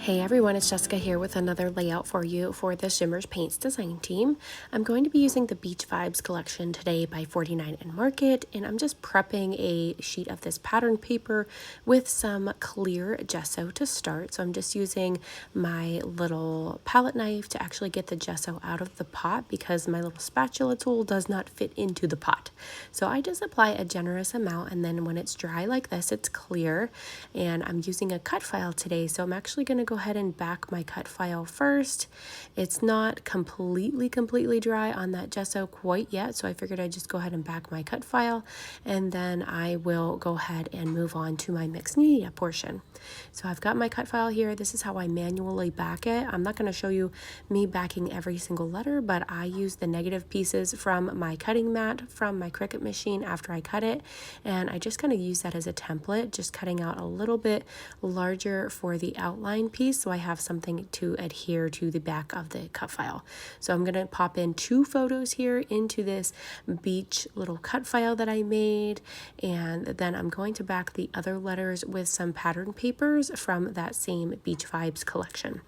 Hey everyone, it's Jessica here with another layout for you for the Shimmerz Paints design team. I'm going to be using the Beach Vibes collection today by 49 and Market, and I'm just prepping a sheet of this pattern paper with some clear gesso to start. So I'm just using my little palette knife to actually get the gesso out of the pot because my little spatula tool does not fit into the pot. So I just apply a generous amount, and then when it's dry like this, it's clear. And I'm using a cut file today, so I'm actually going to go ahead and back my cut file first. It's not completely dry on that gesso quite yet, so I figured I'd just go ahead and back my cut file, and then I will go ahead and move on to my mixed media portion. So I've got my cut file here. This is how I manually back it. I'm not going to show you me backing every single letter, but I use the negative pieces from my cutting mat from my Cricut machine after I cut it, and I just kind of use that as a template, just cutting out a little bit larger for the outline piece so I have something to adhere to the back of the cut file. So I'm going to pop in 2 photos here into this beach little cut file that I made, and then I'm going to back the other letters with some pattern papers from that same Beach Vibes collection.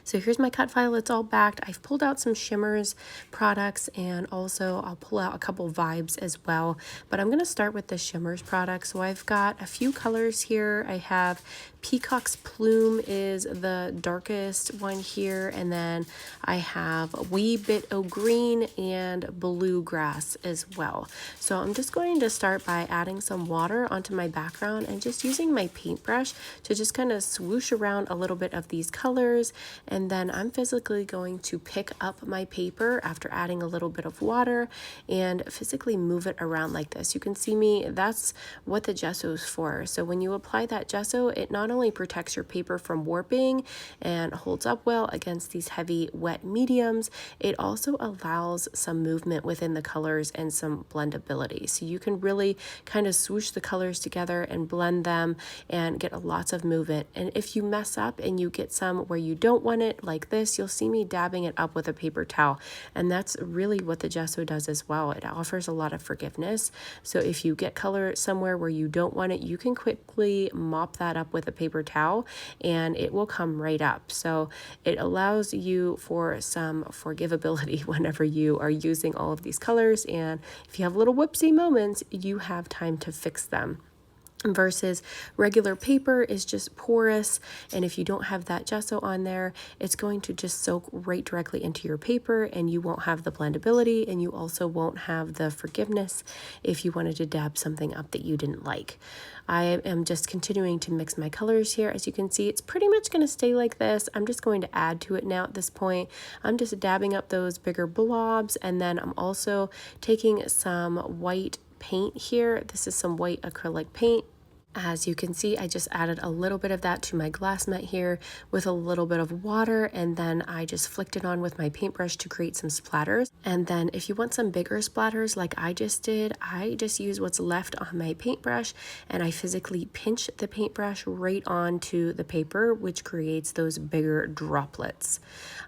So here's my cut file, it's all backed. I've pulled out some Shimmerz products, and also I'll pull out a couple vibes as well, but I'm going to start with the Shimmerz products. So I've got a few colors here. I have Peacock's Plume is the darkest one here, and then I have a wee bit of green and bluegrass as well. So I'm just going to start by adding some water onto my background and just using my paintbrush to just kind of swoosh around a little bit of these colors, and then I'm physically going to pick up my paper after adding a little bit of water and physically move it around like this. You can see me, that's what the gesso is for. So when you apply that gesso, it not only protects your paper from warping and holds up well against these heavy wet mediums, it also allows some movement within the colors and some blendability. So you can really kind of swoosh the colors together and blend them and get lots of movement. And if you mess up and you get some where you don't want it like this, you'll see me dabbing it up with a paper towel. And that's really what the gesso does as well. It offers a lot of forgiveness. So if you get color somewhere where you don't want it, you can quickly mop that up with a paper towel and it will come right up. So it allows you for some forgivability whenever you are using all of these colors, and if you have little whoopsie moments, you have time to fix them. Versus regular paper is just porous, and if you don't have that gesso on there, it's going to just soak right directly into your paper, and you won't have the blendability, and you also won't have the forgiveness if you wanted to dab something up that you didn't like. I am just continuing to mix my colors here. As you can see, it's pretty much going to stay like this. I'm just going to add to it now at this point. I'm just dabbing up those bigger blobs, and then I'm also taking some white paint here. This is some white acrylic paint. As you can see, I just added a little bit of that to my glass mat here with a little bit of water, and then I just flicked it on with my paintbrush to create some splatters. And then if you want some bigger splatters like I just did, I just use what's left on my paintbrush and I physically pinch the paintbrush right onto the paper, which creates those bigger droplets.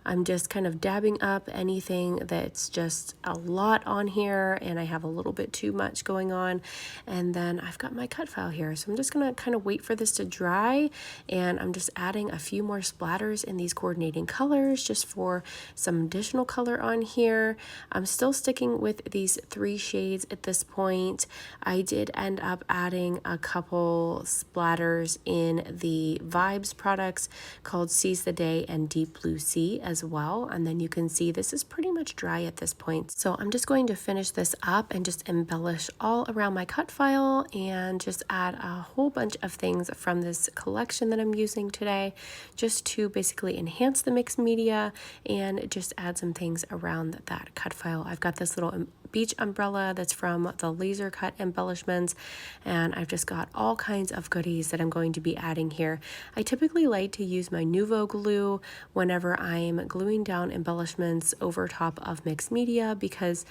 I'm just kind of dabbing up anything that's just a lot on here and I have a little bit too much going on. And then I've got my cut file here, so I'm just gonna kind of wait for this to dry, and I'm just adding a few more splatters in these coordinating colors just for some additional color on here. I'm still sticking with these 3 shades at this point. I did end up adding a couple splatters in the Vibes products called Seize the Day and Deep Blue Sea as well, and then you can see this is pretty much dry at this point. So I'm just going to finish this up and just embellish all around my cut file and just add a whole bunch of things from this collection that I'm using today just to basically enhance the mixed media and just add some things around that cut file. I've got this little beach umbrella that's from the laser cut embellishments, and I've just got all kinds of goodies that I'm going to be adding here. I typically like to use my Nuvo glue whenever I'm gluing down embellishments over top of mixed media, because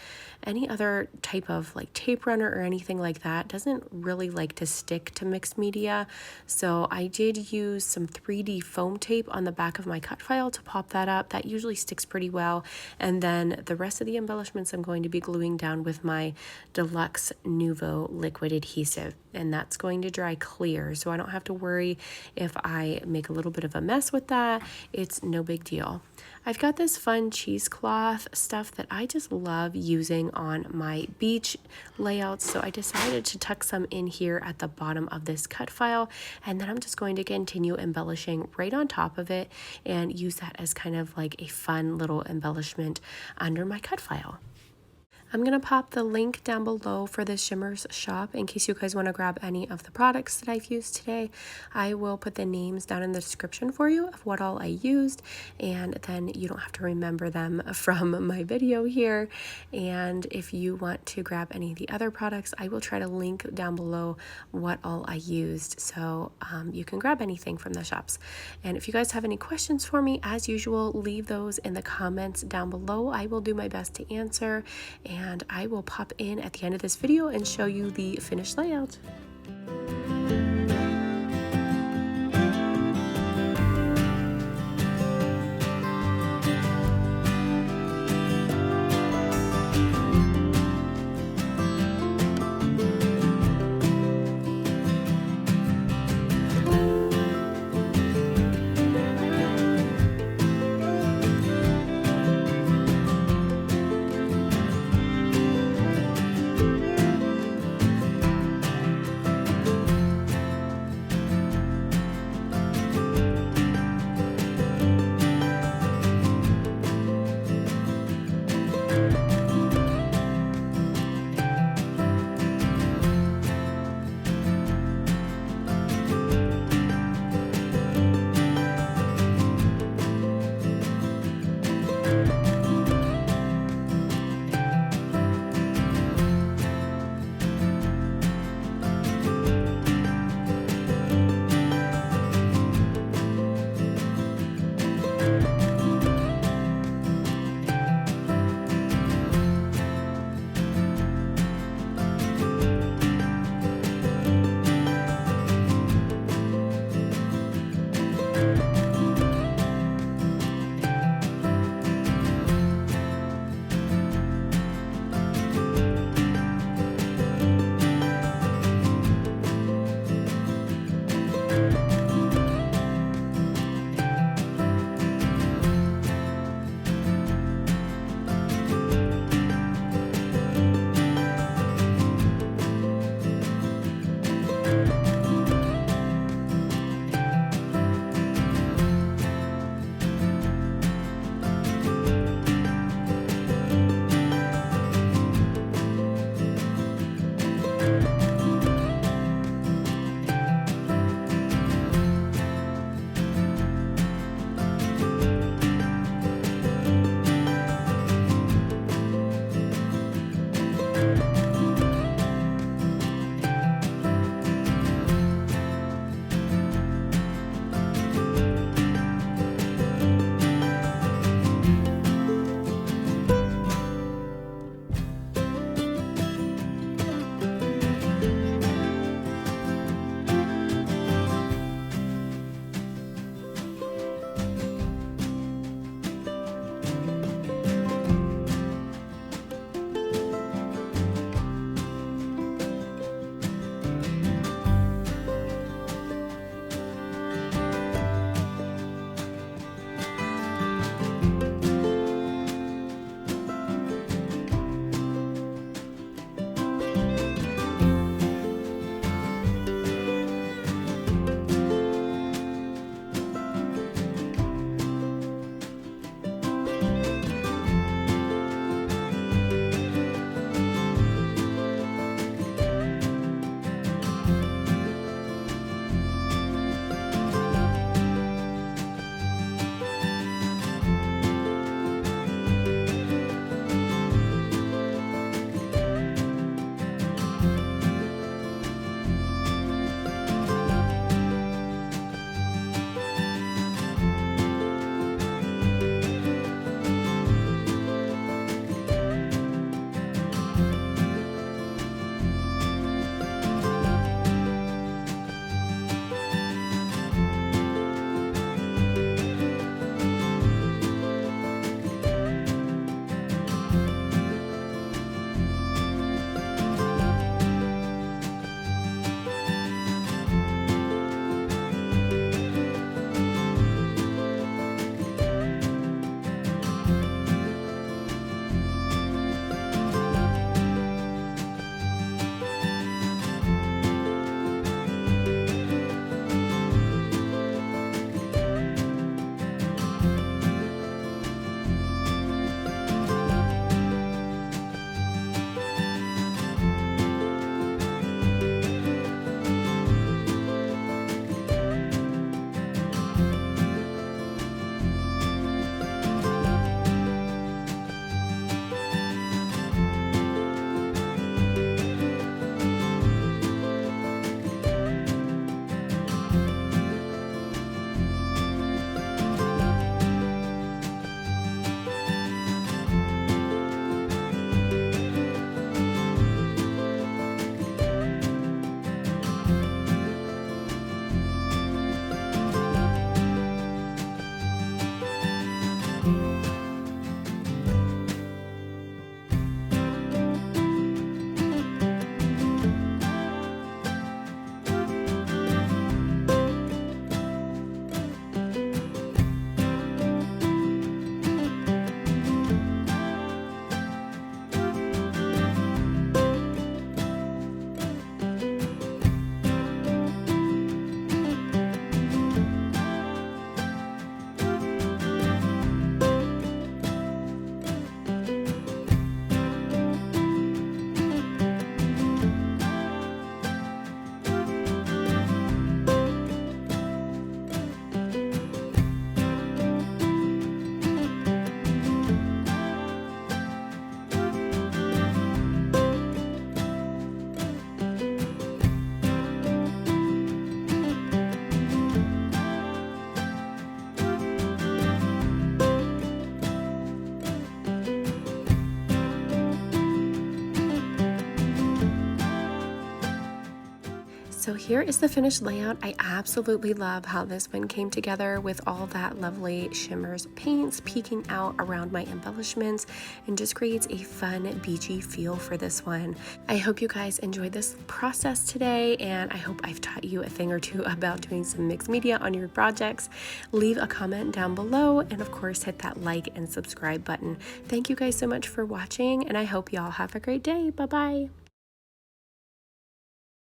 any other type of like tape runner or anything like that doesn't really like to stick to mixed media. So I did use some 3D foam tape on the back of my cut file to pop that up. That usually sticks pretty well. And then the rest of the embellishments I'm going to be gluing down with my Deluxe Nuvo liquid adhesive. And that's going to dry clear, so I don't have to worry if I make a little bit of a mess with that. It's no big deal. I've got this fun cheesecloth stuff that I just love using on my beach layouts, so I decided to tuck some in here at the bottom of this cut file, and then I'm just going to continue embellishing right on top of it and use that as kind of like a fun little embellishment under my cut file. I'm going to pop the link down below for the Shimmerz shop in case you guys want to grab any of the products that I've used today. I will put the names down in the description for you of what all I used, and then you don't have to remember them from my video here. And if you want to grab any of the other products, I will try to link down below what all I used, so you can grab anything from the shops. And if you guys have any questions for me, as usual, leave those in the comments down below. I will do my best to answer, and I will pop in at the end of this video and show you the finished layout. So here is the finished layout. I absolutely love how this one came together with all that lovely Shimmerz paints peeking out around my embellishments and just creates a fun beachy feel for this one. I hope you guys enjoyed this process today, and I hope I've taught you a thing or two about doing some mixed media on your projects. Leave a comment down below, and of course hit that like and subscribe button. Thank you guys so much for watching, and I hope y'all have a great day. Bye bye.